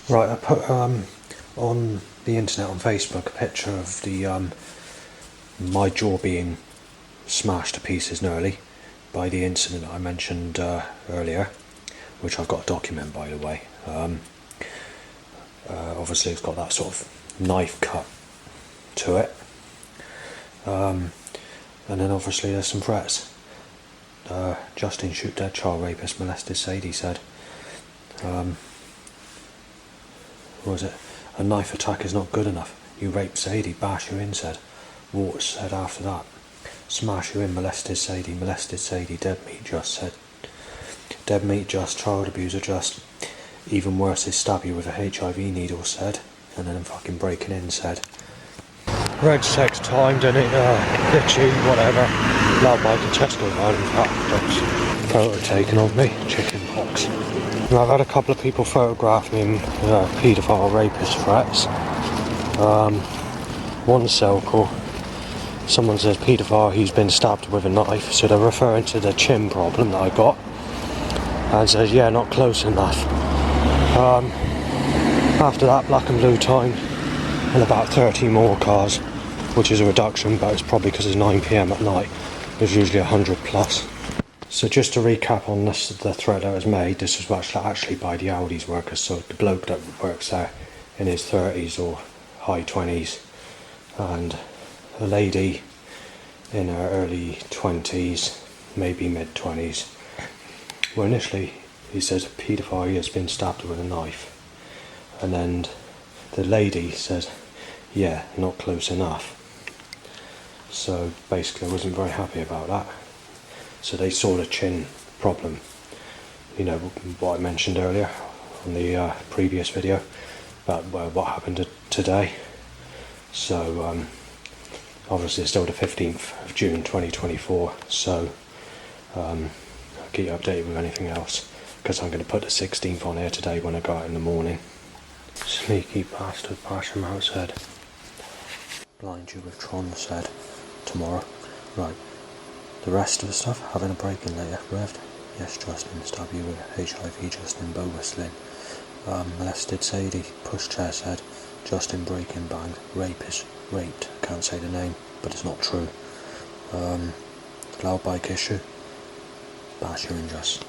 Right, I put on the internet, on Facebook, a picture of the my jaw being smashed to pieces nearly by the incident I mentioned earlier, which I've got a document, by the way. Obviously it's got that sort of knife cut to it, and then obviously there's some threats. Justin shoot dead child rapist molested Sadie said, what was it? A knife attack is not good enough. You raped Sadie, bash you in, said. Waters said after that. Smash you in, molested Sadie, dead meat just, said. Dead meat just, child abuser just. Even worse is stab you with a HIV needle, said. And then fucking breaking in, said. Red sex time, didn't it? Itchy, whatever. Loud bike and Tesco Island that's photo taken of me. Chicken pox. I've had a couple of people photograph me in paedophile rapist threats. One circle, someone says paedophile, he's been stabbed with a knife, so they're referring to the chin problem that I got, and says, yeah, not close enough. After that, black and blue time, and about 30 more cars, which is a reduction, but it's probably because it's 9 PM at night. There's usually 100 plus. So just to recap on this, the threat that was made, this was actually by the Aldi's workers, so the bloke that works there in his 30s or high 20s, and a lady in her early 20s, maybe mid 20s. Well, initially he says a paedophile has been stabbed with a knife, and then the lady says, yeah, not close enough. So basically I wasn't very happy about that. So they saw the chin problem, you know, what I mentioned earlier on the previous video about what happened today. So obviously it's still the 15th of June 2024, so I'll keep you updated with anything else, because I'm going to put the 16th on here today when I go out in the morning. Sneaky bastard, bash him out, said. Blind you with Tron, said. Tomorrow. Right. The rest of the stuff, having a break-in later, Revd. Yes, Justin, stab you with HIV, Justin, bogus Lynn. Molested Sadie, pushchair said. Justin, break-in, banged. Rapist, raped, can't say the name, but it's not true. Loud bike issue. Bash you in Justin,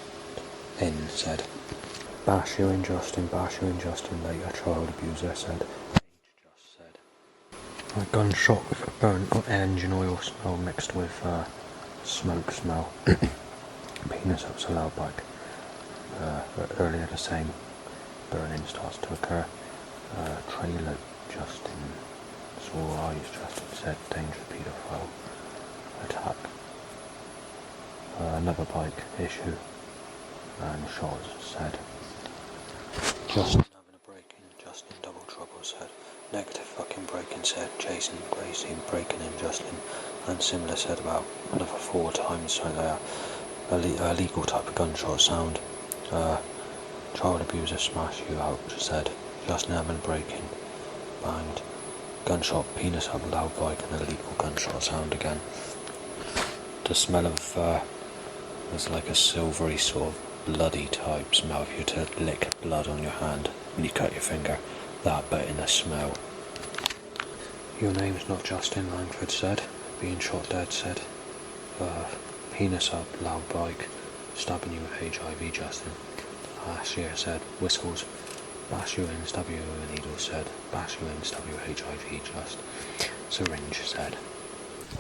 said. Bash you in Justin, later child abuser, said. Just said. A gunshot with a burnt engine oil smell mixed with smoke smell. Penis up to loud bike. Earlier the same burning starts to occur. Trailer Justin saw eyes, Justin said. Danger paedophile attack. Another bike issue. And shots said. Justin having a break-in, Justin double trouble, said. Negative fucking break-in, said. Jason Gracie breaking in, Justin. And similar, said about another 4 times, so a legal type of gunshot sound. Child abuser smash you out, said. Justin having a break-in, banged. Gunshot, penis up, loud bike, and a legal gunshot sound again. The smell of there's like a silvery sort of bloody type smell. If you were to lick blood on your hand when you cut your finger, that, but in a smell. Your name's not Justin, Langford said. Being shot dead, said. Penis up, loud bike, stabbing you with HIV, Justin. Nastier said. Whistles. Bash you in, stab you with a needle, said. Bash you in, stab you with HIV, just. Syringe, said.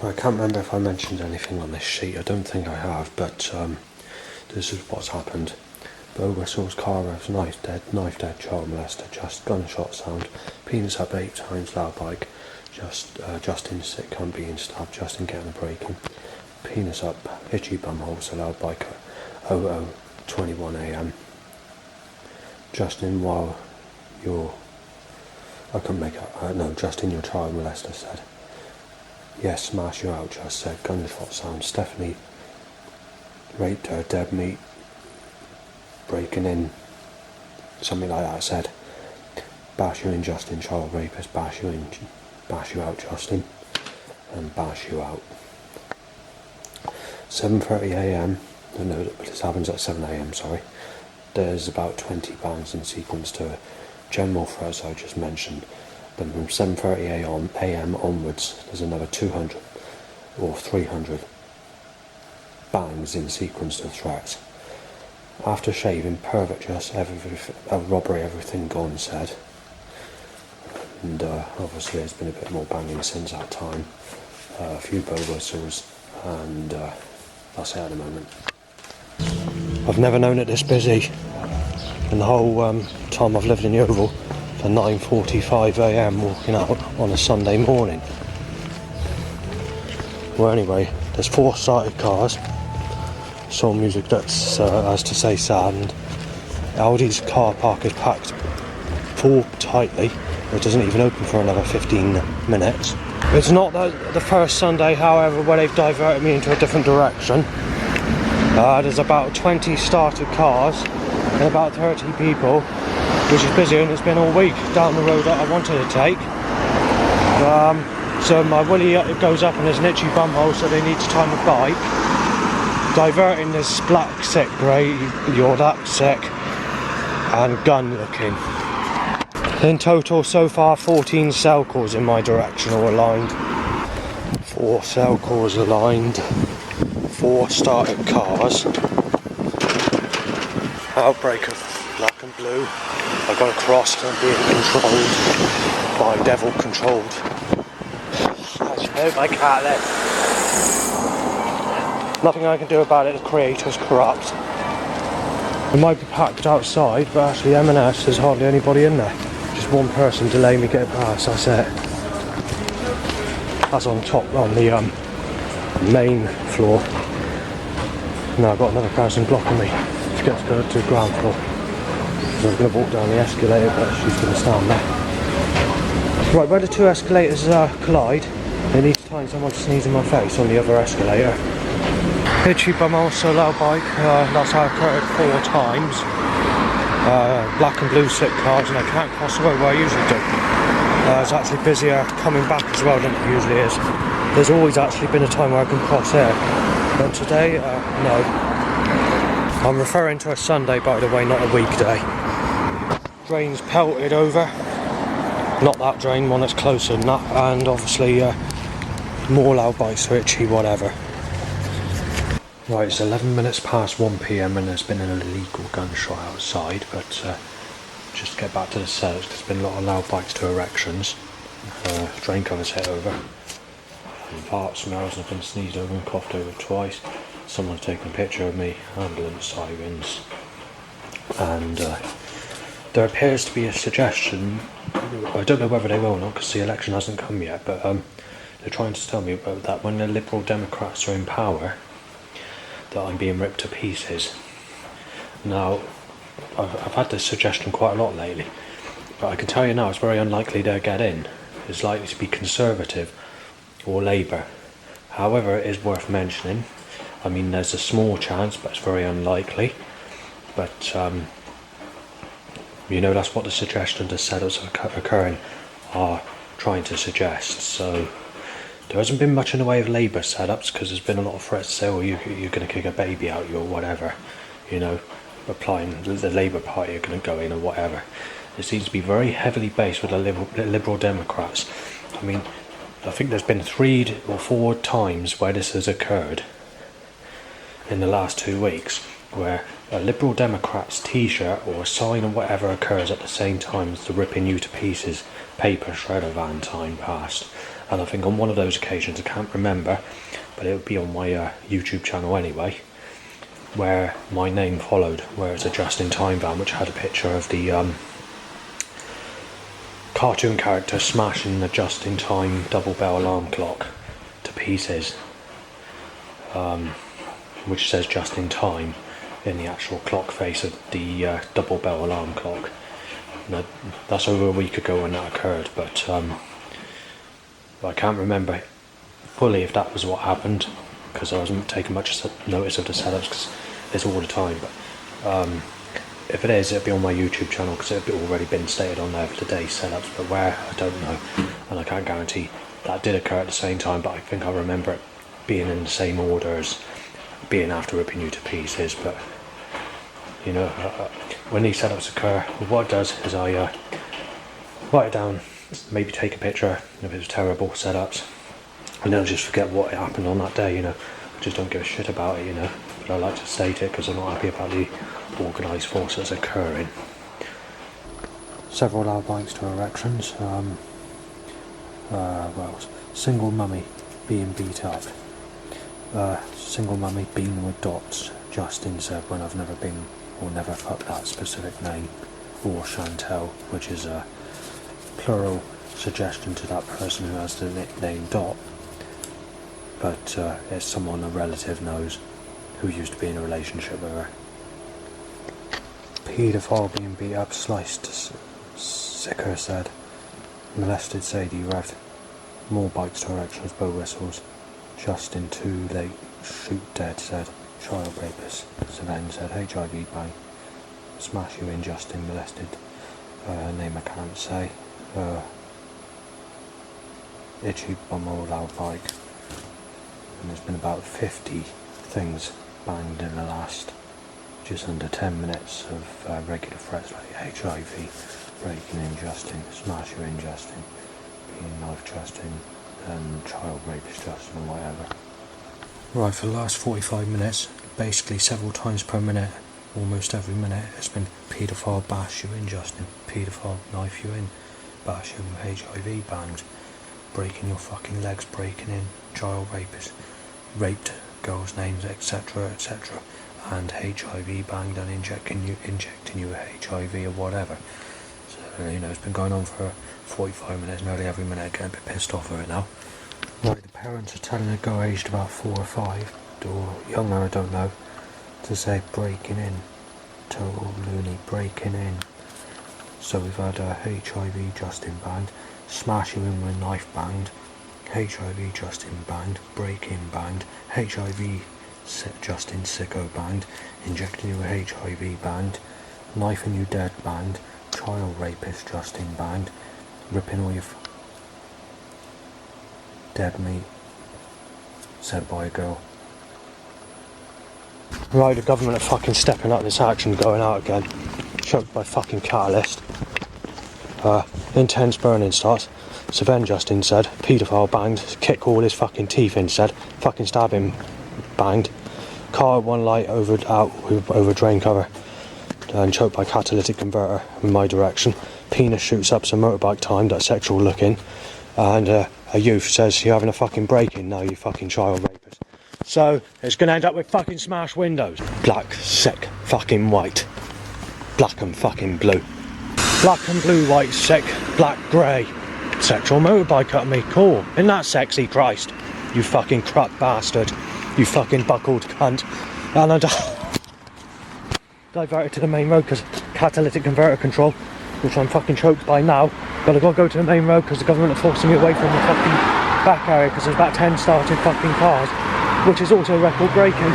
I can't remember if I mentioned anything on this sheet. I don't think I have, but this is what's happened. Bow whistles, car revs, knife dead, child molester, just gunshot sound, penis up 8 times, loud bike, Justin sick cunt being stabbed, Justin getting a break-in, penis up, itchy bumhole, so loud bike, 00:21 AM. Justin, while you're, I couldn't make it, no, Justin, your child molester, said. Yes, smash you out, just said. Gunshot sound. Stephanie raped her, dead meat, breaking in, something like that, said. Bash you in, Justin, child rapist. Bash you in, bash you out, Justin, and bash you out. 7:30 AM. No, this happens at 7 AM. Sorry. There's about 20 bangs in sequence to general threats I just mentioned. Then from 7:30 a.m. onwards, there's another 200 or 300 bangs in sequence of threats. After shaving, pervert just, a robbery, everything gone said. And obviously there's been a bit more banging since that time. A few bow whistles, and that's it at the moment. I've never known it this busy. And the whole time I've lived in Yeovil, for 9:45 a.m. walking out on a Sunday morning. Well, anyway, there's 4 started cars. Soul music that's, as to say, sad. And Aldi's car park is packed full tightly. It doesn't even open for another 15 minutes. It's not the first Sunday, however, where they've diverted me into a different direction. There's about 20 started cars and about 30 people, which is busier than it's been all week down the road that I wanted to take. So my willy goes up and there's an itchy bumhole, so they need to time a bike. Diverting this black sick grey, you're that sick, and gun looking. In total, so far, 14 cell calls in my direction all aligned. 4 cell calls aligned. 4 started cars. Outbreak of black and blue. I got across and being controlled by devil controlled. I hope I can't let. Nothing I can do about it. The creator's corrupt. It might be packed outside, but actually M&S, there's hardly anybody in there. Just one person delaying me getting past, that's it. That's on top, on the main floor. Now I've got another person blocking me to get to the ground floor. So I'm going to walk down the escalator, but she's going to stand there. Right, where the 2 escalators collide, they need to find someone to sneeze in my face on the other escalator. Itchy bum also loud bike, that's how I occurred 4 times. Black and blue sick cars, and I can't cross the road where I usually do. It's actually busier coming back as well than it usually is. There's always actually been a time where I can cross here, but today, no. I'm referring to a Sunday, by the way, not a weekday. Drain's pelted over, not that drain, one that's closer than that, and obviously more loud bikes are itchy, whatever. Right, it's 11 minutes past 1 PM and there's been an illegal gunshot outside, but just to get back to the cells, because there's been a lot of loud bikes to erections. Drain covers hit over, and fart smells have been sneezed over and coughed over twice. Someone's taken a picture of me, ambulance sirens, and there appears to be a suggestion, I don't know whether they will or not because the election hasn't come yet, but they're trying to tell me about that when the Liberal Democrats are in power, that I'm being ripped to pieces. Now, I've had this suggestion quite a lot lately, but I can tell you now it's very unlikely they'll get in. It's likely to be Conservative or Labour. However, it is worth mentioning, I mean there's a small chance, but it's very unlikely, but you know, that's what the suggestion, the setups occurring are trying to suggest. So there hasn't been much in the way of Labour setups, because there's been a lot of threats to say, oh, you're going to kick a baby out you or whatever, you know, applying the Labour Party are going to go in or whatever. It seems to be very heavily based with the Liberal Democrats. I mean, I think there's been 3 or 4 times where this has occurred in the last 2 weeks, where a Liberal Democrat's t-shirt or a sign or whatever occurs at the same time as the ripping you to pieces paper shredder van time passed. And I think on one of those occasions, I can't remember, but it would be on my YouTube channel anyway, where my name followed, where it's a just-in-time van which had a picture of the cartoon character smashing the just-in-time double bell alarm clock to pieces, which says just-in-time in the actual clock face of the double bell alarm clock. Now, that's over a week ago when that occurred, but I can't remember fully if that was what happened, because I wasn't taking much notice of the setups, because it's all the time. But if it is, it'll be on my YouTube channel, because it'll already been stated on there for today's setups, but where, I don't know, and I can't guarantee that did occur at the same time, but I think I remember it being in the same order as being after ripping you to pieces. But you know, when these setups occur, what it does is I write it down, maybe take a picture if it was terrible setups, and then just forget what happened on that day, you know. I just don't give a shit about it, you know, but I like to state it because I'm not happy about the organised force that's occurring. Several loud bikes to erections. What else? Single mummy being beat up. Single mummy being with dots. Justin said, when I've never been or never fucked that specific name, or Chantel, which is a plural suggestion to that person who has the nickname Dot, but it's someone a relative knows who used to be in a relationship with her. Paedophile being beat up, sliced, sicker said. Molested Sadie revved. More bikes to erections, bow whistles. Justin too late, shoot dead said. Child rapist. Savannah said HIV bang. Smash you in, Justin molested. Name I can't say. Itchy bum old loud bike. And there's been about 50 things banged in the last just under 10 minutes of regular threats like HIV, breaking in Justin, smash you in Justin, being knife Justin, and child rapist Justin or whatever. Right, for the last 45 minutes, basically several times per minute, almost every minute, it's been paedophile bash you in Justin, paedophile knife you in, bash you with HIV banged, breaking your fucking legs, breaking in, child rapist, raped girls' names, etc, etc, and HIV banged and injecting you with HIV or whatever. So, you know, it's been going on for 45 minutes, nearly every minute, getting a bit pissed off of it now. Right, the parents are telling a girl aged about 4 or 5, or younger, I don't know, to say breaking in, total loony, breaking in. So we've had HIV Justin banged, smash you in with knife banged, HIV Justin banged, break-in banged, HIV Justin sicko banged, injecting you with HIV banged, knifing you dead banged, child rapist Justin banged, ripping all your dead meat said by a girl. Right, the government are fucking stepping up this action, going out again. Choked by fucking catalyst. Intense burning starts. So then Justin said, paedophile banged, kick all his fucking teeth in said, fucking stab him banged. Car at one light over drain cover and choked by catalytic converter in my direction. Penis shoots up some motorbike timed at sexual looking, and a youth says, you're having a fucking break-in now, you fucking child rapist. So it's gonna end up with fucking smashed windows. Black, sick, fucking white. Black and fucking blue. Black and blue, white, sick, black, grey. Sexual motorbike at me, cool. Isn't that sexy, Christ? You fucking crap bastard. You fucking buckled cunt. And I diverted to the main road because catalytic converter control, which I'm fucking choked by now. But I've got to go to the main road because the government are forcing me away from the fucking back area because there's about 10 started fucking cars, which is also record breaking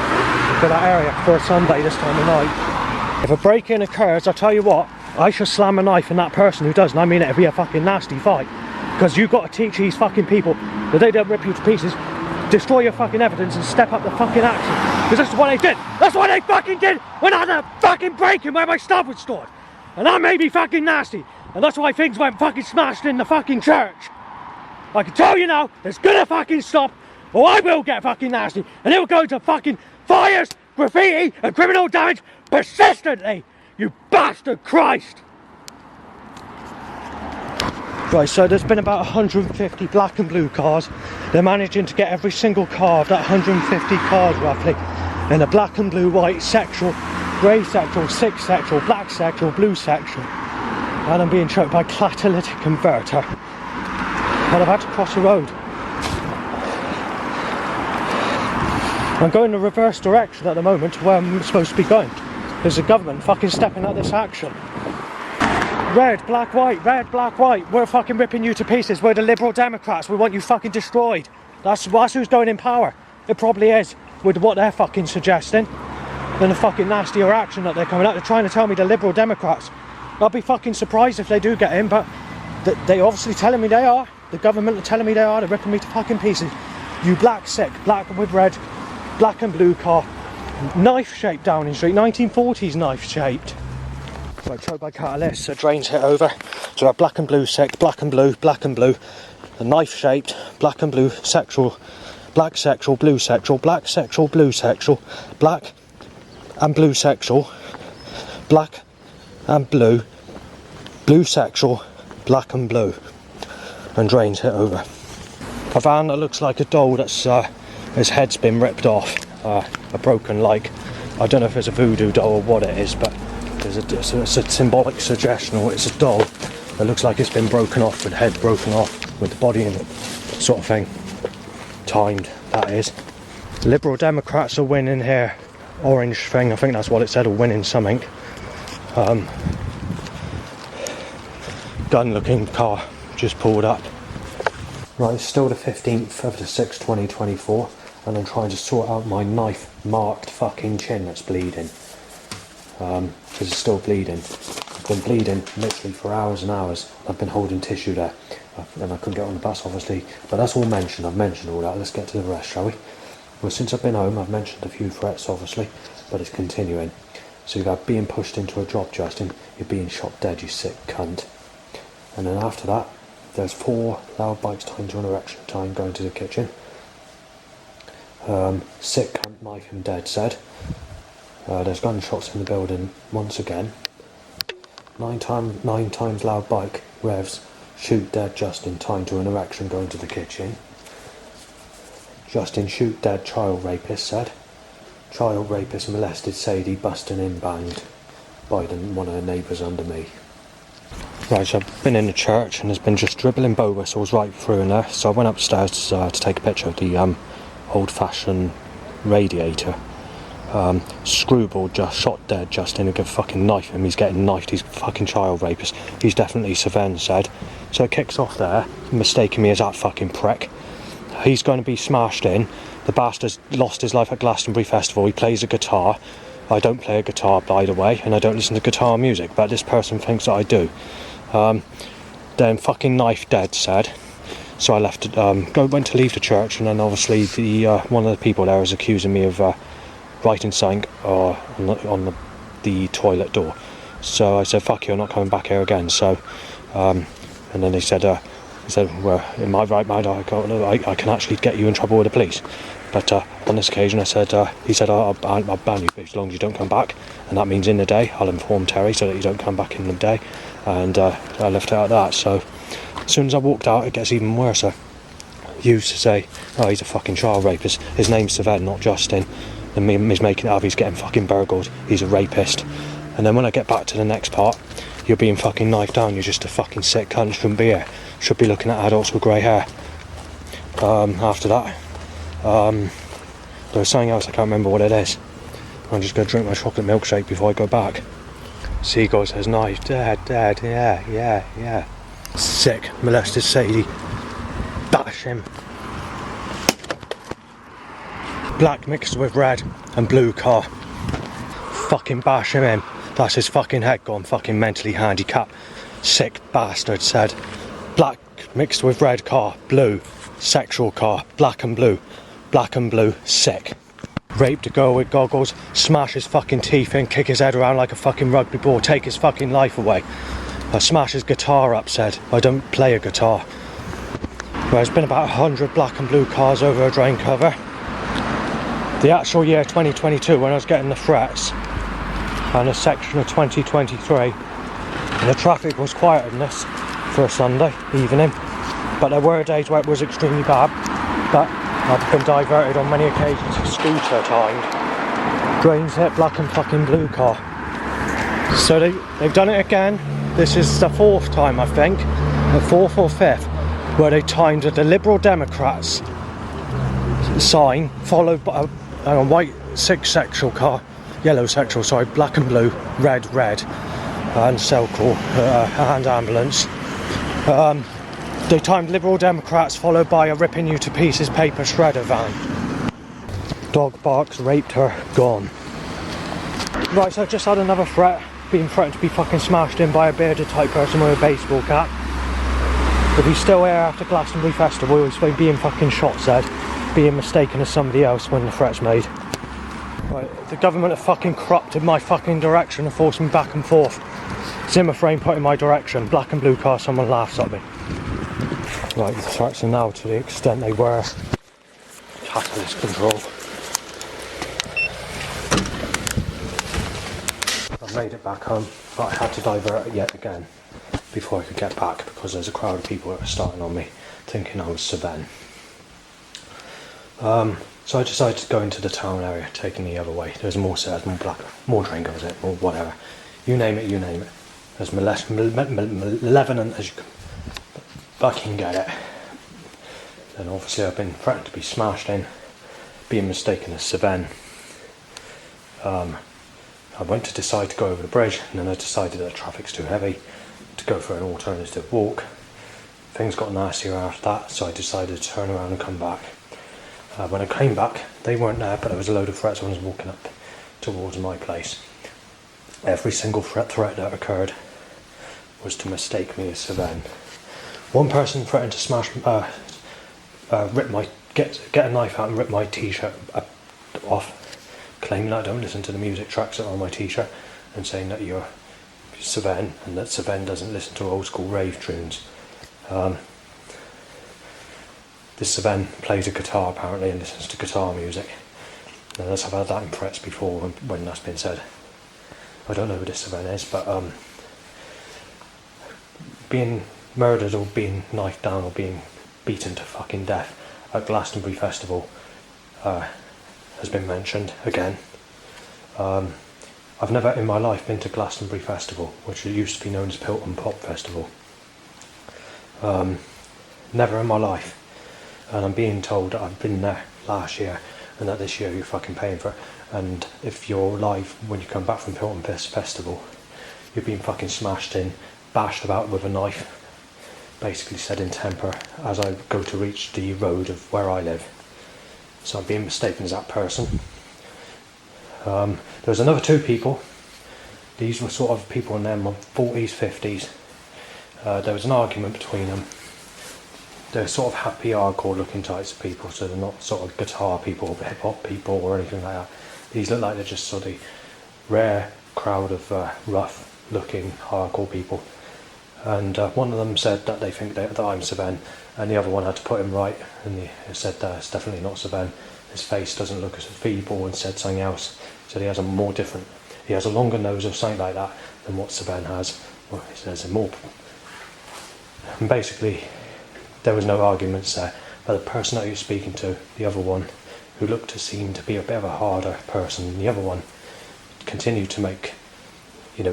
for that area for a Sunday this time of night. If a break-in occurs, I'll tell you what, I shall slam a knife in that person who does, and I mean it'll be a fucking nasty fight. Because you've got to teach these fucking people that they don't rip you to pieces, destroy your fucking evidence and step up the fucking action. Because that's what they did. That's what they fucking did when I had a fucking break-in where my stuff was stored. And that made me fucking nasty. And that's why things went fucking smashed in the fucking church. I can tell you now, it's gonna fucking stop, or I will get fucking nasty. And it will go to fucking fires, graffiti and criminal damage persistently. You bastard Christ! Right, so there's been about 150 black and blue cars. They're managing to get every single car of that 150 cars roughly in a black and blue, white sexual, grey sexual, sick sexual, black sexual, blue sexual. And I'm being choked by catalytic converter. And I've had to cross the road. I'm going the reverse direction at the moment to where I'm supposed to be going. There's the government fucking stepping up this action. Red, black, white, we're fucking ripping you to pieces. We're the Liberal Democrats, we want you fucking destroyed. That's who's going in power. It probably is, with what they're fucking suggesting. And the fucking nastier action that they're coming out. They're trying to tell me the Liberal Democrats. I'll be fucking surprised if they do get in, but they're obviously telling me they are. The government are telling me they are, they're ripping me to fucking pieces. You black sick, black with red, black and blue car. Knife shaped Downing Street, 1940s knife shaped. Right, tried by catalyst, so drains hit over. So a black and blue sick, black and blue, a knife shaped, black and blue sexual, black sexual, blue sexual, black sexual, blue sexual, black and blue sexual, black and blue, blue sexual, black and blue, and drains hit over. A van that looks like a doll that's his head's been ripped off, a broken leg. I don't know if it's a voodoo doll or what it is, but it's a symbolic suggestion, or it's a doll that looks like it's been broken off, with the head broken off, with the body in it, sort of thing. Timed, that is. Liberal Democrats are winning here. Orange thing, I think that's what it said, or winning something. Gun looking car just pulled up. Right, it's still the 15th of the 6th, 2024, and I'm trying to sort out my knife marked fucking chin that's bleeding. Because it's still bleeding. I've been bleeding literally for hours and hours. I've been holding tissue there, and I couldn't get on the bus obviously, but that's all mentioned. I've mentioned all that. Let's get to the rest, shall we? Well, since I've been home, I've mentioned a few threats obviously, but it's continuing. So you've got being pushed into a drop, Justin, you're being shot dead, you sick cunt. And then after that, there's 4 loud bikes timed to an erection time going to the kitchen. Sick cunt, knife him dead, said. There's gunshots in the building once again. 9 times loud bike, revs, shoot dead Justin, timed to an erection going to the kitchen. Justin shoot dead child rapist, said. Child rapist molested Sadie, busting in banged by one of the neighbours under me. Right, so I've been in the church and there's been just dribbling bow whistles right through in there, so I went upstairs to take a picture of the old-fashioned radiator. Screwball just shot dead Justin, who could fucking knife him. He's getting knifed, he's a fucking child rapist. He's definitely Saven, said. So it kicks off there, mistaking me as that fucking prick. He's going to be smashed in. The bastard's lost his life at Glastonbury Festival. He plays a guitar. I don't play a guitar, by the way, and I don't listen to guitar music, but this person thinks that I do. Then fucking knife dead, said. So I left, went to leave the church, and then obviously the one of the people there was accusing me of writing something on the toilet door. So I said, fuck you, I'm not coming back here again. So, and then they said, well, in my right mind, I can actually get you in trouble with the police. But on this occasion, he said, I'll ban you as long as you don't come back. And that means in the day, I'll inform Terry so that you don't come back in the day. And I left it at that. So as soon as I walked out, it gets even worse. He used to say, oh, he's a fucking child rapist. His name's Saven, not Justin. And he's making it up, he's getting fucking burgled. He's a rapist. And then when I get back to the next part, you're being fucking knifed down. You're just a fucking sick cunt. Shouldn't be here. Should be looking at adults with grey hair. After that, there was something else, I can't remember what it is. I'm just going to drink my chocolate milkshake before I go back. Seagull says, knife, dead, yeah. Sick, molested Sadie. Bash him. Black mixed with red and blue car. Fucking bash him in. That's his fucking head gone fucking mentally handicapped. Sick bastard, said. Black mixed with red car, blue, sexual car, black and blue, sick. Raped a girl with goggles, smash his fucking teeth in, kick his head around like a fucking rugby ball, take his fucking life away. I smash his guitar up, said. I don't play a guitar. Well, there's been about 100 black and blue cars over a drain cover. The actual year 2022, when I was getting the threats, and a section of 2023, and the traffic was quieter than this for a Sunday evening, but there were days where it was extremely bad. But I've been diverted on many occasions to scooter timed. Drains hit black and fucking blue car. So they've done it again. This is the 4th time, I think, the 4th or 5th, where they timed the Liberal Democrats sign followed by a white sexual car, yellow sexual, sorry, black and blue, red, and cell call, and ambulance. They timed Liberal Democrats followed by a ripping you to pieces paper shredder van. Dog barks, raped her, gone. Right, so I just had another threat, being threatened to be fucking smashed in by a bearded type person with a baseball cap. If he's still here after Glastonbury Festival, he's being fucking shot, said. Being mistaken as somebody else when the threat's made. Right, the government have fucking corrupted my fucking direction and forced me back and forth. Zimmer frame put in my direction, black and blue car, someone laughs at me. Right, the threats are now to the extent they were catalyst control. I've made it back home, but I had to divert it yet again before I could get back because there's a crowd of people that were starting on me thinking I was Savenne. So I decided to go into the town area, taking the other way. There's more sales, more black, more drink goes in, more whatever. You name it, you name it. There's malevolent as you can fucking get it. And obviously I've been threatened to be smashed in, being mistaken as Savenne. I went to decide to go over the bridge, and then I decided that traffic's too heavy to go for an alternative walk. Things got nastier after that, so I decided to turn around and come back. When I came back, they weren't there, but there was a load of threats when I was walking up towards my place. Every single threat that occurred was to mistake me as Savenne. One person threatened to smash, get a knife out and rip my t-shirt off, claiming that I don't listen to the music tracks that are on my t-shirt, and saying that you're Savenne and that Savenne doesn't listen to old school rave tunes. This Savenne plays a guitar apparently and listens to guitar music. Now, I've had that in threats before when that's been said. I don't know who this Savenne is, but being murdered or being knifed down or being beaten to fucking death at Glastonbury Festival has been mentioned again. I've never in my life been to Glastonbury Festival, which used to be known as Pilton Pop Festival. Never in my life. And I'm being told that I've been there last year and that this year you're fucking paying for it. And if you're live when you come back from Pilton Festival, you're being fucking smashed in, bashed about with a knife, basically said in temper as I go to reach the road of where I live. So I'm being mistaken as that person. There was another two people. These were sort of people in their 40s, 50s. There was an argument between them. They're sort of happy, hardcore looking types of people, so they're not sort of guitar people or hip hop people or anything like that. These look like they're just sort of rare crowd of rough looking hardcore people. And one of them said that they think that I'm Savenne, and the other one had to put him right, and he said that it's definitely not Savenne. His face doesn't look as feeble, and said something else. So he has he has a longer nose or something like that than what Savenne has. Well, he says more. And basically, there was no arguments there, but the person that he was speaking to, the other one, who looked to seem to be a bit of a harder person than the other one, continued to make,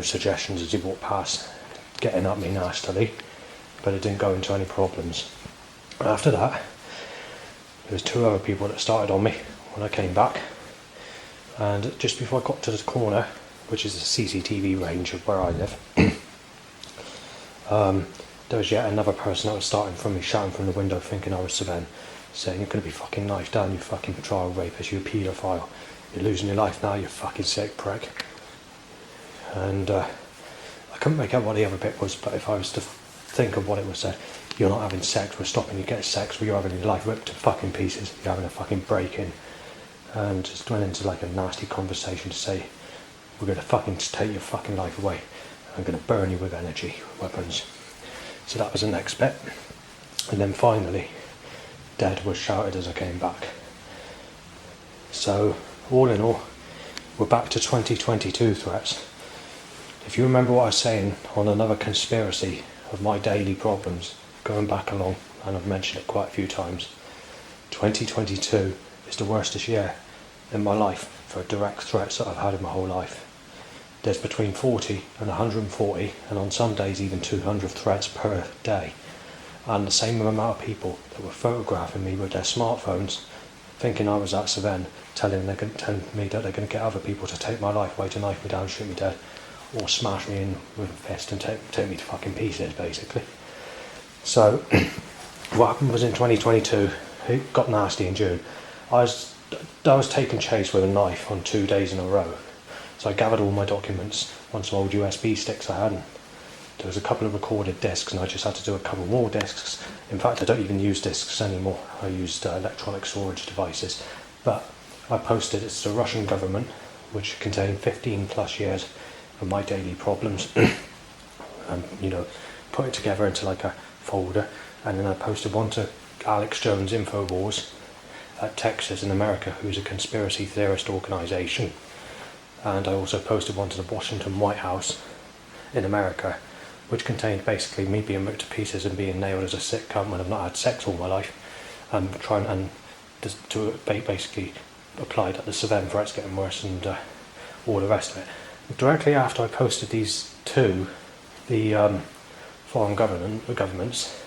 suggestions as he walked past, getting at me nastily, but it didn't go into any problems. After that, there was two other people that started on me when I came back, and just before I got to the corner, which is the CCTV range of where I live, there was yet another person that was starting from me, shouting from the window, thinking I was Savenne, saying, "You're going to be fucking knifed down, you fucking child rapist, you paedophile. You're losing your life now, you fucking sick prick." And I couldn't make out what the other bit was, but if I was to think of what it was said, "You're not having sex, we're stopping you getting sex, you're having your life ripped to fucking pieces, you're having a fucking break-in." And just went into like a nasty conversation to say, "We're going to fucking take your fucking life away. I'm going to burn you with energy weapons." So that was the next bit. And then finally, "Dead" was shouted as I came back. So, all in all, we're back to 2022 threats. If you remember what I was saying on another conspiracy of my daily problems, going back along, and I've mentioned it quite a few times, 2022 is the worstest year in my life for direct threats that I've had in my whole life. There's between 40 and 140, and on some days even 200 threats per day. And the same amount of people that were photographing me with their smartphones, thinking I was that Savenne, telling me that they're going to get other people to take my life away, to knife me down, shoot me dead, or smash me in with a fist and take me to fucking pieces, basically. So, what happened was in 2022, it got nasty in June. I was taking chase with a knife on 2 days in a row. So I gathered all my documents on some old USB sticks I hadn't. There was a couple of recorded discs, and I just had to do a couple more discs. In fact, I don't even use discs anymore. I used electronic storage devices. But I posted it to the Russian government, which contained 15 plus years of my daily problems. and put it together into like a folder, and then I posted one to Alex Jones Infowars at Texas in America, who's a conspiracy theorist organisation, and I also posted one to the Washington White House in America, which contained basically me being ripped to pieces and being nailed as a sick cunt when I've not had sex all my life, and to basically apply that the surveillance threat's getting worse and all the rest of it. Directly after I posted these to the foreign governments,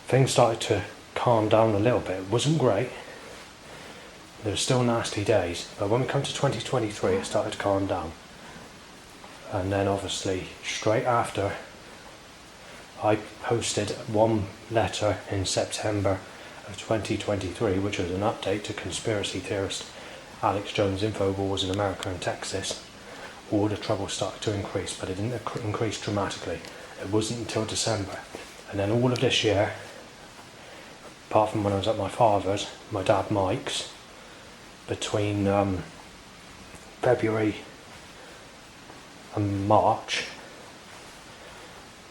things started to calm down a little bit. It wasn't great. There were still nasty days, but when we come to 2023, it started to calm down. And then obviously, straight after, I posted one letter in September of 2023, which was an update to conspiracy theorist Alex Jones Infowars in America and Texas. All the trouble started to increase, but it didn't increase dramatically. It wasn't until December. And then all of this year, apart from when I was at my father's, my dad Mike's, between February and March,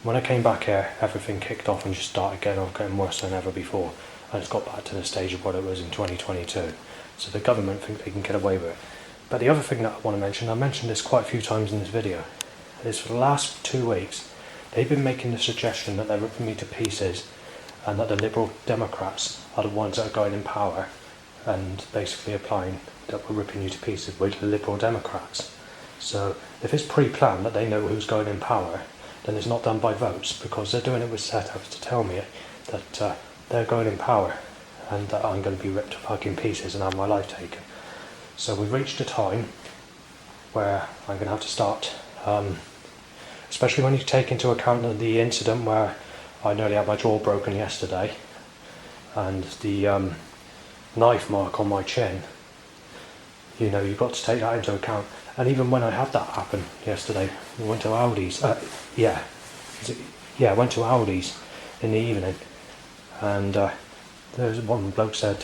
when I came back here, everything kicked off and just started getting worse than ever before. And it's got back to the stage of what it was in 2022. So the government think they can get away with it. But the other thing that I want to mention, I mentioned this quite a few times in this video, is for the last 2 weeks, they've been making the suggestion that they're ripping me to pieces and that the Liberal Democrats are the ones that are going in power and basically applying that we're ripping you to pieces with the Liberal Democrats. So if it's pre-planned that they know who's going in power, then it's not done by votes, because they're doing it with setups to tell me that they're going in power and that I'm going to be ripped to fucking pieces and have my life taken. So we've reached a time where I'm going to have to start, especially when you take into account the incident where I nearly had my jaw broken yesterday and the knife mark on my chin. You've got to take that into account. And even when I had that happen yesterday, we went to Aldi's. I went to Aldi's in the evening, and there was one bloke said,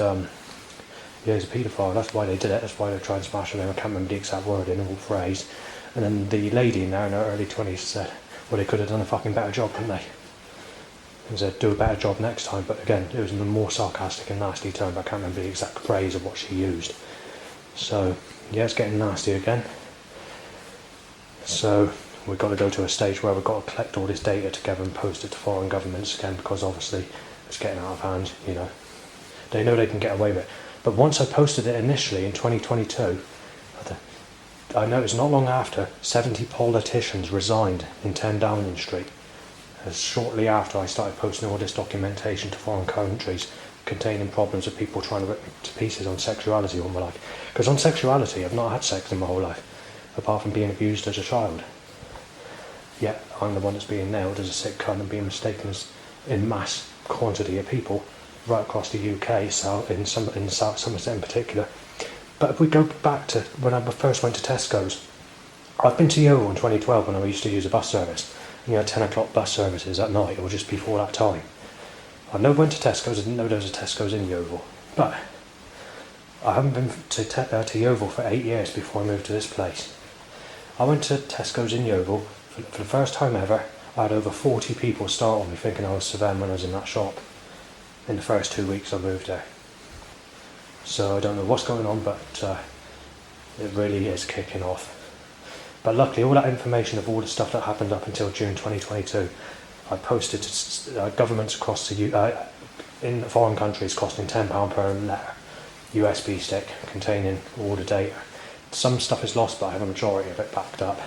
he's a paedophile, that's why they did it, that's why they're trying to smash him. I can't remember the exact word in all phrase. And then the lady in there in her early 20s said, well, they could have done a fucking better job, couldn't they? And said, do a better job next time. But again, it was in a more sarcastic and nasty tone, but I can't remember the exact phrase of what she used. So, yeah, it's getting nasty again. So, we've got to go to a stage where we've got to collect all this data together and post it to foreign governments again, because obviously it's getting out of hand, They know they can get away with it. But once I posted it initially in 2022, I noticed not long after, 70 politicians resigned in 10 Downing Street. As shortly after I started posting all this documentation to foreign countries containing problems of people trying to rip me to pieces on sexuality all my life. Because on sexuality, I've not had sex in my whole life, apart from being abused as a child. Yet I'm the one that's being nailed as a sick cunt and being mistaken as in mass quantity of people right across the UK, so in South Somerset in particular. But if we go back to when I first went to Tesco's, I've been to Yeovil in 2012 when I used to use a bus service. And you had 10 o'clock bus services at night or just before that time. I never went to Tesco's, I didn't know there was a Tesco's in Yeovil. But I haven't been to Yeovil for 8 years before I moved to this place. I went to Tesco's in Yeovil for the first time ever. I had over 40 people start on me thinking I was Savannah when I was in that shop in the first 2 weeks I moved there. So I don't know what's going on, but it really is kicking off. But luckily all that information of all the stuff that happened up until June 2022 I posted to governments across in foreign countries costing £10 per letter USB stick containing all the data. Some stuff is lost, but I have a majority of it backed up.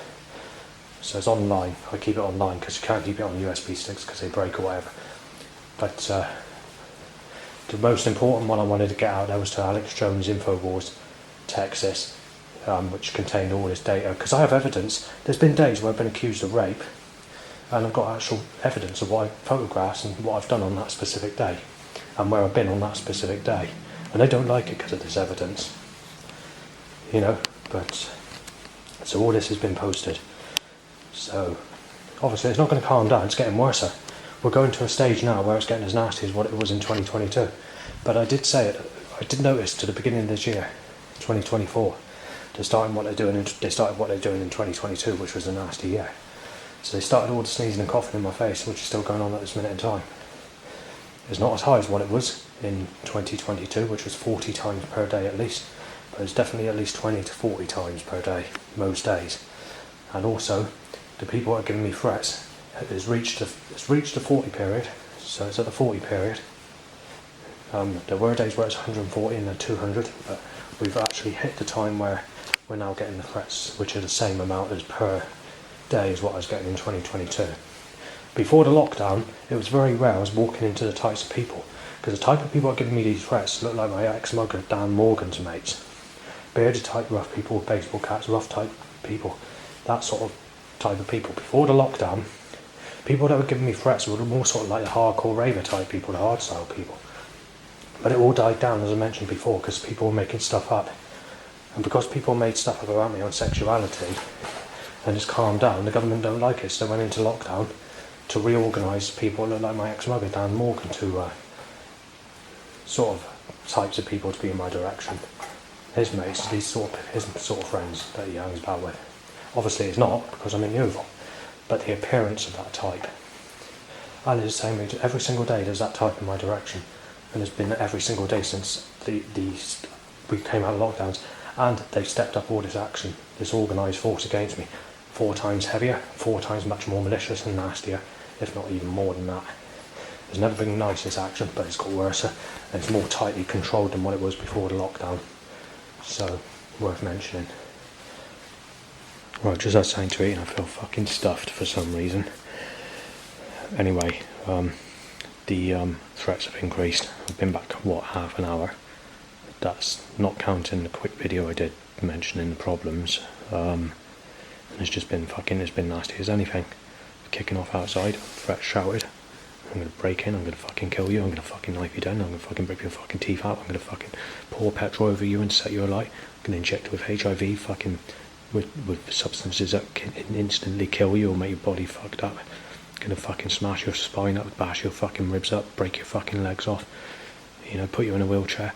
So it's online. I keep it online because you can't keep it on USB sticks because they break or whatever. But the most important one I wanted to get out there was to Alex Jones Infowars, Texas, which contained all this data. Because I have evidence. There's been days where I've been accused of rape, and I've got actual evidence of photographs and what I've done on that specific day, and where I've been on that specific day. And they don't like it because of this evidence. But so all this has been posted. So obviously it's not going to calm down, it's getting worse. We're going to a stage now where it's getting as nasty as what it was in 2022. But I did notice to the beginning of this year, 2024, they started what they're doing in 2022, which was a nasty year. So they started all the sneezing and coughing in my face, which is still going on at this minute in time. It's not as high as what it was in 2022, which was 40 times per day at least, but it's definitely at least 20 to 40 times per day most days. And also, the people that are giving me threats, it's reached the 40 period, so it's at the 40 period. There were days where it's 140 and then 200, but we've actually hit the time where we're now getting the threats, which are the same amount as per day as what I was getting in 2022. Before the lockdown, it was very rare I was walking into the types of people, because the type of people that are giving me these threats look like my ex-mugger Dan Morgan's mates. Bearded type rough people with baseball caps, rough type people, that sort of type of people. Before the lockdown, people that were giving me threats were more sort of like the hardcore raver type people, the hardstyle people. But it all died down, as I mentioned before, because people were making stuff up. And because people made stuff up about me on sexuality, and it's calmed down, the government don't like it, so they went into lockdown to reorganise people that look like my ex-mugger Dan Morgan to sort of types of people to be in my direction. His mates, his sort of friends that he hangs about with. Obviously it's not, because I'm in Yeovil, but the appearance of that type. And it's the same, every single day there's that type in my direction. And there's been every single day since we came out of lockdowns, and they've stepped up all this action, this organised force against me. 4 times heavier, 4 times much more malicious and nastier, if not even more than that. It's never been nice, this action, but it's got worse, and it's more tightly controlled than what it was before the lockdown. So, worth mentioning. Right, just as saying to eat, I feel fucking stuffed for some reason. Anyway, the threats have increased. I've been back, half an hour. That's not counting the quick video I did mentioning the problems. And it's just been it's been nasty as anything. Kicking off outside, threats shouted. I'm gonna break in, I'm gonna fucking kill you, I'm gonna fucking knife you down, I'm gonna fucking rip your fucking teeth out, I'm gonna fucking pour petrol over you and set you alight, I'm gonna inject you with HIV, fucking with substances that can instantly kill you or make your body fucked up. Gonna fucking smash your spine up, bash your fucking ribs up, break your fucking legs off, put you in a wheelchair,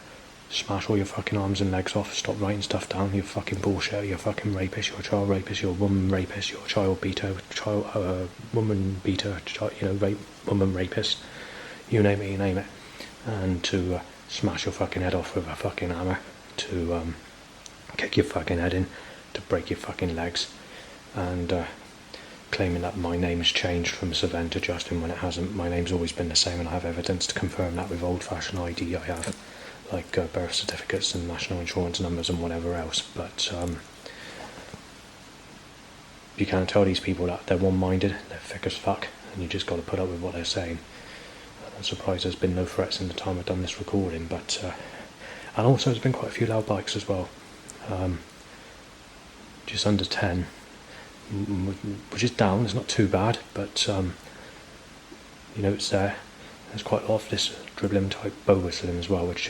smash all your fucking arms and legs off, stop writing stuff down, you fucking bullshit, you're fucking rapist, you're a child rapist, you're a woman rapist, you're a child beater, woman beater, woman rapist, you name it, and to smash your fucking head off with a fucking hammer, to kick your fucking head in, to break your fucking legs, and claiming that my name has changed from Savenne to Justin when it hasn't. My name's always been the same, and I have evidence to confirm that with old-fashioned ID I have, like birth certificates and national insurance numbers and whatever else. But you can't tell these people that they're one-minded, they're thick as fuck, and you just got to put up with what they're saying. I'm surprised there's been no threats in the time I've done this recording, but and also there's been quite a few loud bikes as well. Just under 10, which is down. It's not too bad, but it's there. There's quite a lot of this dribbling type bow whistling as well, which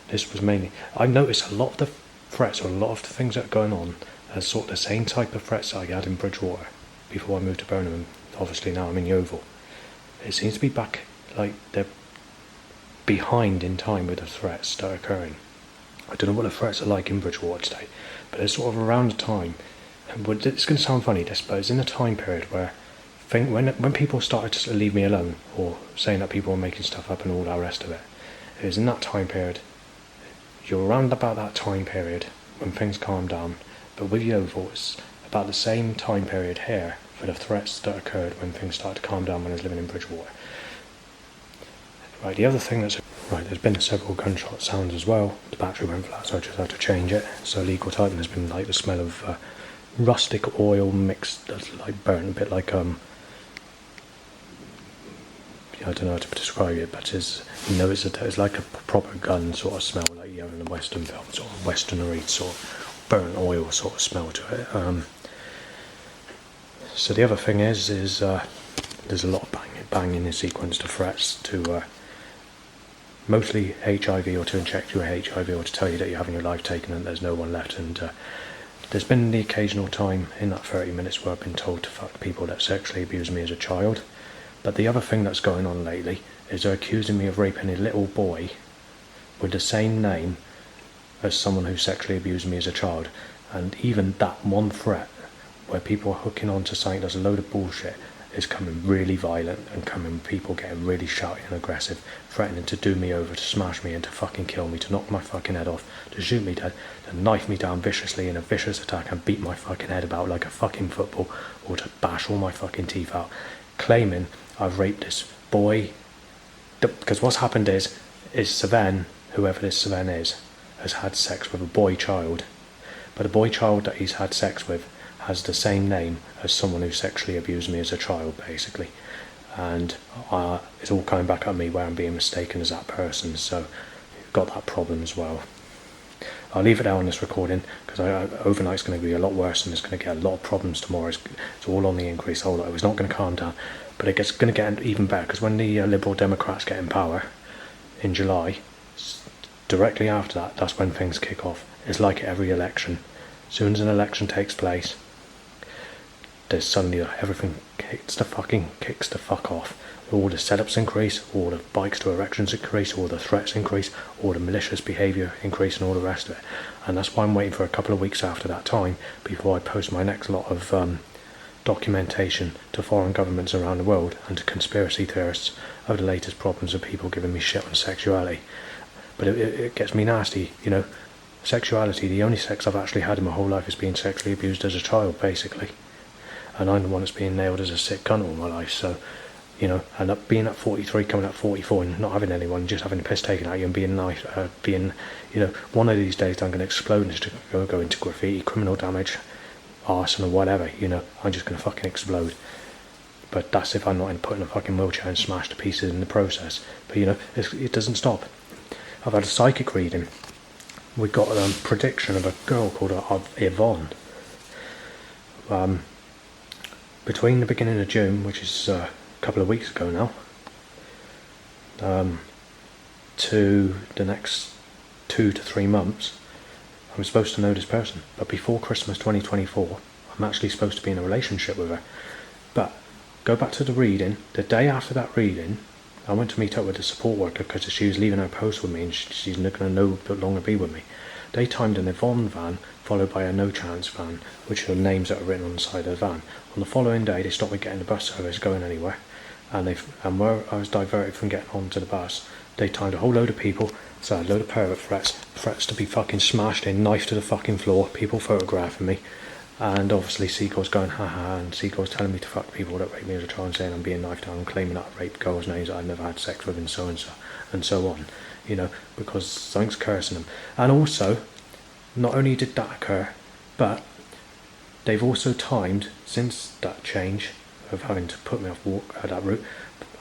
this was mainly. I noticed a lot of the threats, or a lot of the things that are going on, are sort of the same type of threats that I had in Bridgewater before I moved to Birmingham. Obviously now I'm in Yeovil. It seems to be back, like they're behind in time with the threats that are occurring. I don't know what the threats are like in Bridgewater today, but it's sort of around the time. But it's going to sound funny, this, but it's in a time period where when people started to leave me alone, or saying that people were making stuff up and all that rest of it, it was in that time period. You're around about that time period when things calm down, but with Yeovil it's about the same time period here for the threats that occurred when things started to calm down when I was living in Bridgewater. Right, the other thing there's been several gunshot sounds as well. The battery went flat, so I just had to change it. So illegal type, and there's been like the smell of rustic oil mixed, that's like burnt, a bit like I don't know how to describe it, but it's like a proper gun sort of smell, like you have in the Western films, sort of westernery sort of burnt oil sort of smell to it. So the other thing is there's a lot of banging in sequence to threats to mostly HIV, or to inject you with HIV, or to tell you that you're having your life taken and there's no one left. And there's been the occasional time in that 30 minutes where I've been told to fuck people that sexually abused me as a child. But the other thing that's going on lately is they're accusing me of raping a little boy with the same name as someone who sexually abused me as a child. And even that one threat where people are hooking on to something that's a load of bullshit is coming really violent, and coming people getting really shouty and aggressive, threatening to do me over, to smash me and to fucking kill me, to knock my fucking head off, to shoot me dead, to knife me down viciously in a vicious attack and beat my fucking head about like a fucking football, or to bash all my fucking teeth out, claiming I've raped this boy. Because what's happened is Savan, whoever this Savan is, has had sex with a boy child, but the boy child that he's had sex with has the same name as someone who sexually abused me as a child, basically. And it's all coming back at me where I'm being mistaken as that person, so you've got that problem as well. I'll leave it there on this recording, because overnight's going to be a lot worse, and it's going to get a lot of problems tomorrow. It's all on the increase. Hold on, it's not going to calm down, but it's going to get even better, because when the Liberal Democrats get in power in July, directly after that, that's when things kick off. It's like every election. As soon as an election takes place, there's suddenly everything kicks the fuck off. All the setups increase, all the bikes to erections increase, all the threats increase, all the malicious behaviour increase, and all the rest of it. And that's why I'm waiting for a couple of weeks after that time before I post my next lot of documentation to foreign governments around the world and to conspiracy theorists of the latest problems of people giving me shit on sexuality. But it gets me nasty, you know. Sexuality, the only sex I've actually had in my whole life is being sexually abused as a child, basically. And I'm the one that's being nailed as a sick cunt all my life, so, you know, and being at 43, coming at 44, and not having anyone, just having the piss taken out of you, and being nice, you know, one of these days I'm going to explode and just go into graffiti, criminal damage, arson or whatever, you know, I'm just going to fucking explode. But that's if I'm not put in a fucking wheelchair and smashed to pieces in the process. But, you know, it doesn't stop. I've had a psychic reading. We got a prediction of a girl called Yvonne. Between the beginning of June, which is a couple of weeks ago now, to the next 2 to 3 months, I'm supposed to know this person. But before Christmas 2024, I'm actually supposed to be in a relationship with her. But go back to the reading. The day after that reading, I went to meet up with the support worker because she was leaving her post with me, and she's not going to no longer be with me. They timed an Yvonne van followed by a no chance van, which are names that are written on the side of the van. On the following day, they stopped me getting the bus service going anywhere, and where I was diverted from getting onto the bus, they timed a whole load of people, so I had a load of pervert threats to be fucking smashed in, knife to the fucking floor, people photographing me, and obviously Seagull's going haha, and Seagull's telling me to fuck people that rape me as a child, and saying I'm being knifed down, and claiming that I raped girls' names that I've never had sex with, and so on, you know, because something's cursing them. And also, not only did that occur, but they've also timed, since that change of having to put me off that route,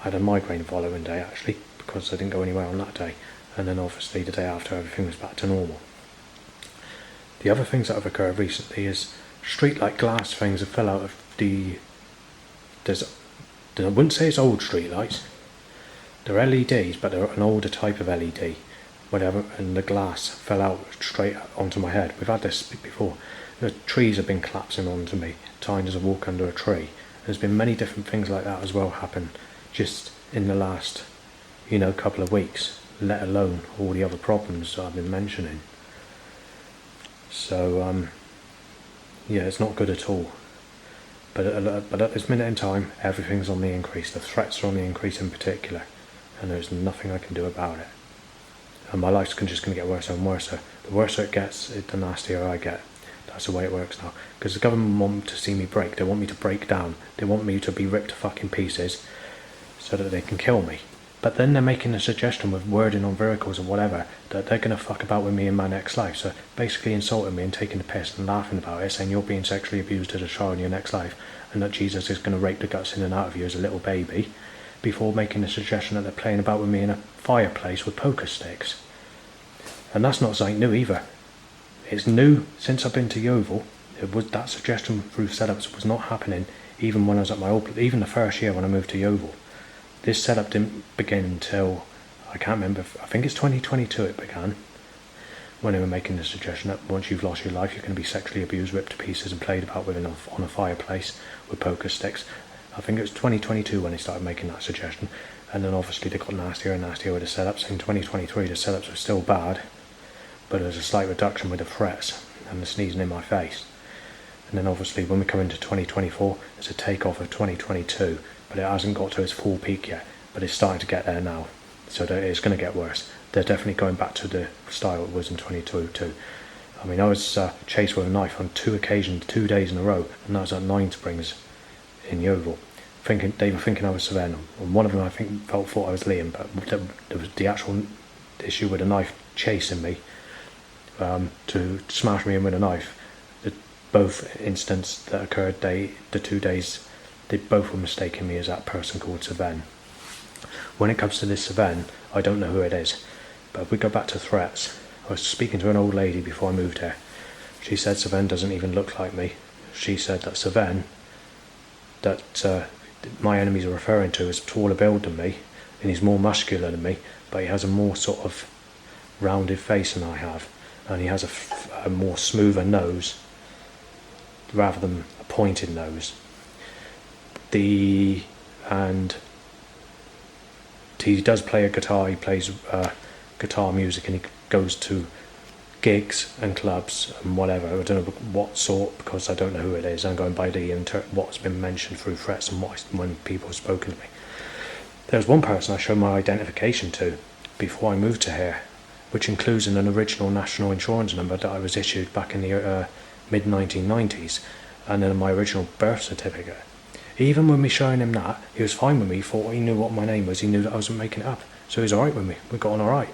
I had a migraine the following day actually, because I didn't go anywhere on that day, and then obviously the day after everything was back to normal. The other things that have occurred recently is street light glass things that fell out of I wouldn't say it's old street lights, they're LEDs, but they're an older type of LED, whatever, and the glass fell out straight onto my head. We've had this before. The trees have been collapsing onto me, timed as I walk under a tree. There's been many different things like that as well happen just in the last, you know, couple of weeks, let alone all the other problems that I've been mentioning. So, yeah, it's not good at all. But at this minute in time, everything's on the increase. The threats are on the increase in particular, and there's nothing I can do about it. And my life's just going to get worse and worse. The worse it gets, the nastier I get. That's the way it works now. Because the government want to see me break. They want me to break down. They want me to be ripped to fucking pieces so that they can kill me. But then they're making a suggestion with wording on vehicles or whatever that they're going to fuck about with me in my next life. So basically insulting me and taking the piss and laughing about it, saying you're being sexually abused as a child in your next life, and that Jesus is going to rape the guts in and out of you as a little baby, before making the suggestion that they're playing about with me in a fireplace with poker sticks. And that's not something new either. It's new since I've been to Yeovil. That suggestion through setups was not happening even when I was at my old, even the first year when I moved to Yeovil. This setup didn't begin until, I can't remember, I think it's 2022 it began, when they were making the suggestion that once you've lost your life you're going to be sexually abused, ripped to pieces and played about with on a fireplace with poker sticks. I think it was 2022 when they started making that suggestion, and then obviously they got nastier and nastier with the setups. In 2023 the setups were still bad, but there was a slight reduction with the threats and the sneezing in my face. And then obviously when we come into 2024, it's a takeoff of 2022, but it hasn't got to its full peak yet, but it's starting to get there now. So it's going to get worse. They're definitely going back to the style it was in 2022. I mean, I was chased with a knife on 2 occasions, 2 days in a row, and that was at Nine Springs in Yeovil. They were thinking I was Sven, and one of them I think thought I was Liam, but there was the actual issue with a knife chasing me to smash me in with a knife. Both incidents that occurred, the 2 days, they both were mistaking me as that person called Sven. When it comes to this Sven, I don't know who it is, but if we go back to threats, I was speaking to an old lady before I moved here. She said Sven doesn't even look like me. She said that Sven, that my enemies are referring to, is taller build than me, and he's more muscular than me, but he has a more sort of rounded face than I have, and he has a more smoother nose rather than a pointed nose. And he does play a guitar. He plays guitar music, and he goes to gigs and clubs and whatever. I don't know what sort, because I don't know who it is. I'm going by what's been mentioned through threats and when people have spoken to me. There was one person I showed my identification to before I moved to here, which includes an original national insurance number that I was issued back in the mid-1990s, and then my original birth certificate. Even when me showing him that, he was fine with me. He thought he knew what my name was. He knew that I wasn't making it up, so he was alright with me. We got on alright.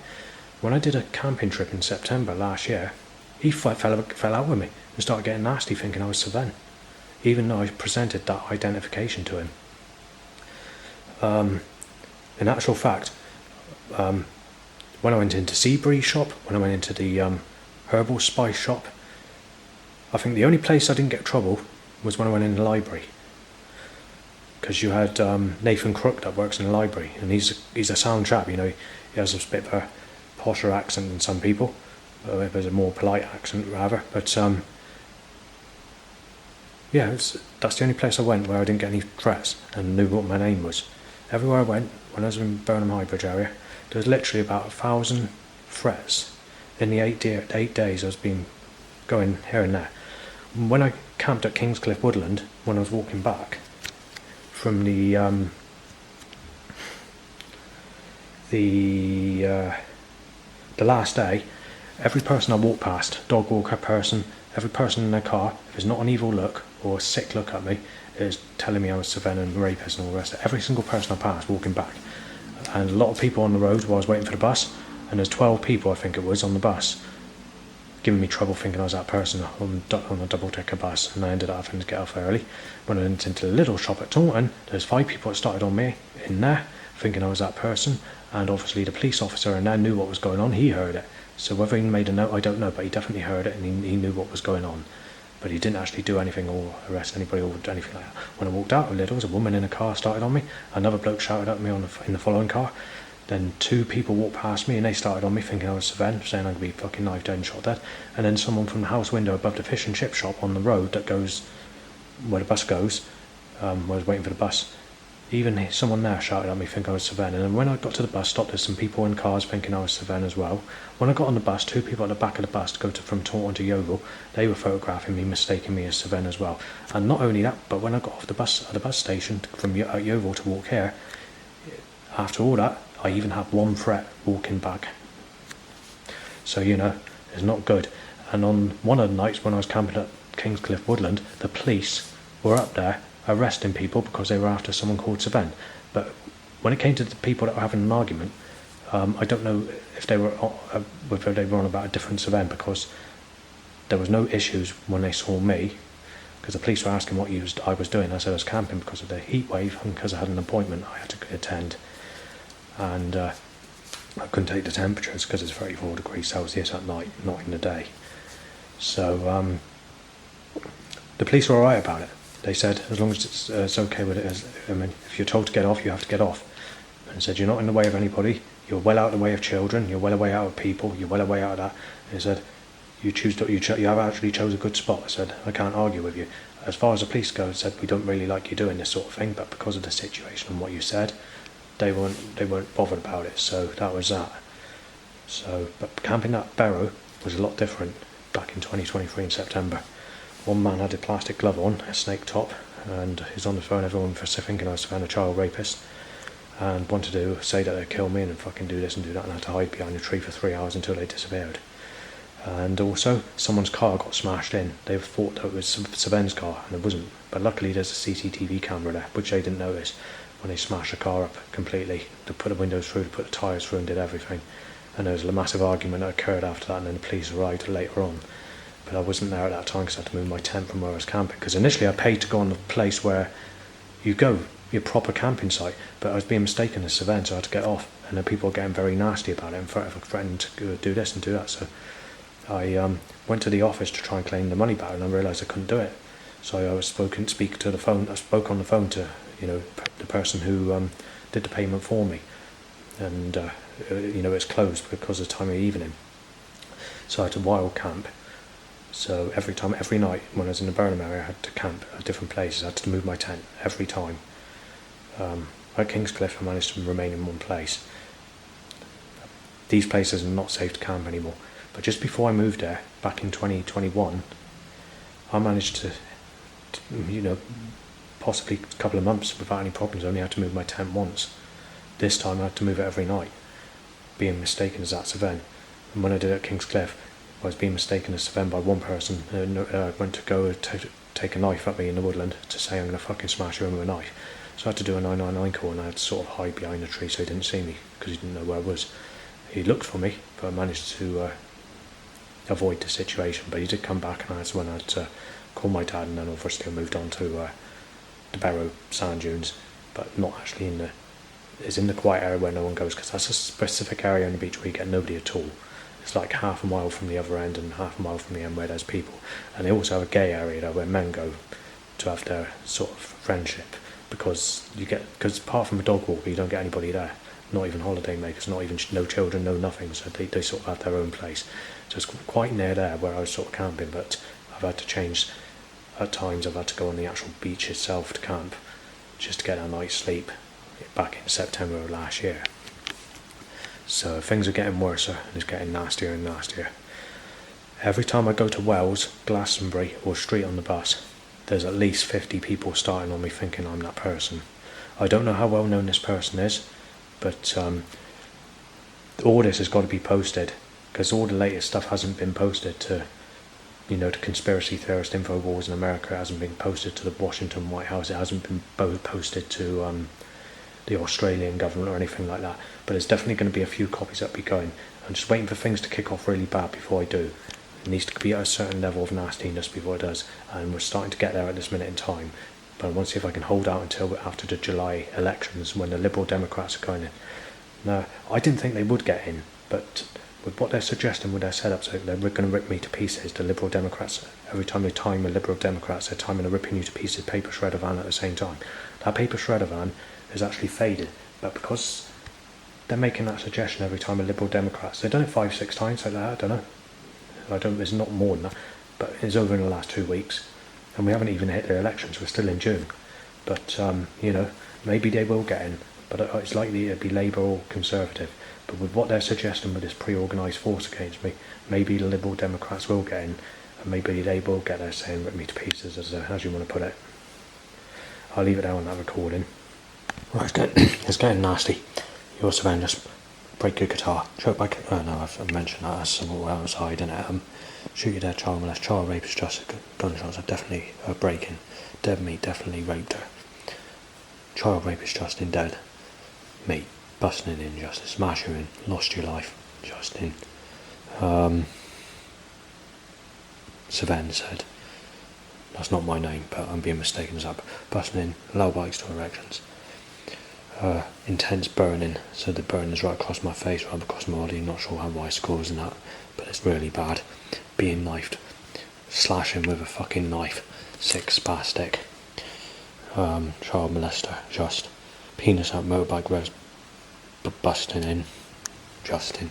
When I did a camping trip in September last year, he fell out with me and started getting nasty, thinking I was Sven, even though I presented that identification to him. In actual fact, when I went into Seabreeze shop, when I went into the herbal spice shop, I think the only place I didn't get trouble was when I went in the library, because you had Nathan Crook that works in the library, and he's a sound chap. You know, he has a bit of a posher accent than some people. There's a more polite accent rather, but yeah, that's the only place I went where I didn't get any threats and knew what my name was. Everywhere I went, when I was in Burnham High Bridge area, there was literally about 1,000 threats in the 8 days I was been going here and there. When I camped at Kingscliff Woodland, when I was walking back from the last day, every person I walked past, dog walker person, every person in their car, if it's not an evil look or a sick look at me, is telling me I was Savannah and rapist and all the rest of it. Every single person I passed walking back. And a lot of people on the road while I was waiting for the bus, and there's 12 people I think it was on the bus, giving me trouble thinking I was that person on a double-decker bus, and I ended up having to get off early. When I went into the little shop at Taunton, there's 5 people that started on me in there, thinking I was that person, and obviously the police officer in there knew what was going on. He heard it, so whether he made a note I don't know, but he definitely heard it, and he knew what was going on, but he didn't actually do anything or arrest anybody or do anything like that. When I walked out a little, there was a woman in a car started on me, another bloke shouted at me in the following car, then 2 people walked past me and they started on me thinking I was Sven, saying I'd be fucking knifed dead and shot dead, and then someone from the house window above the fish and chip shop on the road that goes where the bus goes, where I was waiting for the bus, even someone there shouted at me thinking I was Sven. And then when I got to the bus stop, there's some people in cars thinking I was Sven as well. When I got on the bus, 2 people at the back of the bus to go from Taunton to Yeovil, they were photographing me, mistaking me as Sven as well. And not only that, but when I got off the bus at the bus station from Yeovil to walk here, after all that, I even had 1 threat walking back. So, you know, it's not good. And on one of the nights when I was camping at Kingscliff Woodland, the police were up there arresting people because they were after someone called Sven. But when it came to the people that were having an argument, I don't know if they were whether they were on about a different Sven, because there was no issues when they saw me, because the police were asking what I was doing. I said I was camping because of the heat wave and because I had an appointment I had to attend. And I couldn't take the temperatures because it's 34 degrees Celsius at night, not in the day. So the police were alright about it. They said as long as it's okay with it, if you're told to get off, you have to get off. And said you're not in the way of anybody, you're well out of the way of children, you're well away out of people, you're well away out of that. They said you have actually chose a good spot. I said I can't argue with you. As far as the police go, I said we don't really like you doing this sort of thing, but because of the situation and what you said, they weren't bothered about it, so that was that. So, but camping at Barrow was a lot different back in 2023 in September. One man had a plastic glove on, a snake top, and he's on the phone everyone for thinking I was a child rapist, and wanted to say that they'd kill me and fucking do this and do that, and I had to hide behind a tree for 3 hours until they disappeared. And also, someone's car got smashed in. They thought that it was Saben's car, and it wasn't. But luckily there's a CCTV camera there, which they didn't notice when they smashed the car up completely. They put the windows through, they put the tyres through and did everything. And there was a massive argument that occurred after that, and then the police arrived later on. But I wasn't there at that time because I had to move my tent from where I was camping. Because initially I paid to go on the place where you go, your proper camping site, but I was being mistaken as Saben, so I had to get off. And then people were getting very nasty about it and threatening to do this and do that. So I went to the office to try and claim the money back, and I realised I couldn't do it. So I spoke on the phone to the person who did the payment for me, and it's closed because of the time of evening. So I had to wild camp. So every night when I was in the Burnham area, I had to camp at different places. I had to move my tent every time. At Kingscliff, I managed to remain in one place. These places are not safe to camp anymore. But just before I moved there, back in 2021, I managed to possibly a couple of months without any problems. I only had to move my tent once. This time I had to move it every night, being mistaken as that Saven. And when I did it at Kingscliff, I was being mistaken as Saven by one person who went to go take a knife at me in the woodland to say I'm going to fucking smash you with a knife. So I had to do a 999 call, and I had to sort of hide behind a tree so he didn't see me because he didn't know where I was. He looked for me, but I managed to avoid the situation. But he did come back, and that's when I had to call my dad, and then obviously I moved on to the Barrow sand dunes, but not actually it's in the quiet area where no one goes, because that's a specific area on the beach where you get nobody at all. It's like half a mile from the other end and half a mile from the end where there's people. And they also have a gay area there where men go to have their sort of friendship, because apart from a dog walker you don't get anybody there, not even holiday makers, not even no children, no nothing, so they sort of have their own place. So it's quite near there where I was sort of camping, but I've had to change. At times I've had to go on the actual beach itself to camp just to get a night's sleep back in September of last year. So things are getting worse, and it's getting nastier and nastier. Every time I go to Wells, Glastonbury or Street on the bus, there's at least 50 people starting on me thinking I'm that person. I don't know how well known this person is, but all this has got to be posted, because all the latest stuff hasn't been posted to the conspiracy theorist InfoWars in America. It hasn't been posted to the Washington White House. It hasn't been posted to the Australian government or anything like that. But there's definitely going to be a few copies that be going. I'm just waiting for things to kick off really bad before I do. It needs to be at a certain level of nastiness before it does, and we're starting to get there at this minute in time. But I want to see if I can hold out until after the July elections, when the Liberal Democrats are going in. Now, I didn't think they would get in, but with what they're suggesting with their setup, so they're going to rip me to pieces. The Liberal Democrats, every time they time a Liberal Democrats, they're timing a ripping you to pieces paper shredder van at the same time. That paper shredder van is actually faded, but because they're making that suggestion every time a Liberal Democrats, they've done it 5-6 times like that. I don't know. It's not more than that, but it's over in the last 2 weeks, and we haven't even hit their elections. We're still in June, but maybe they will get in, but it's likely it'll be Labour or Conservative. But with what they're suggesting with this pre-organised force against me, maybe the Liberal Democrats will get in, and maybe they will get there saying rip me to pieces, as you want to put it. I'll leave it there on that recording. Right, it's getting nasty. You also then just break your guitar, choke back. No, I've mentioned that as somewhere outside, and shoot your dead child molest, child rape is just gunshots are definitely breaking. Dead meat definitely raped her. Child rape is Justin dead. Meat busting in injustice, smash you in, lost your life, Justin. Saven said, that's not my name, but I'm being mistaken as that. Busting in, low bikes to erections. Intense burning, so the burn is right across my face, right across my body. Not sure how why it's causing that, but it's really bad. Being knifed, slashing with a fucking knife, sick spastic. Child molester, just penis out motorbike roads, busting in, Justin.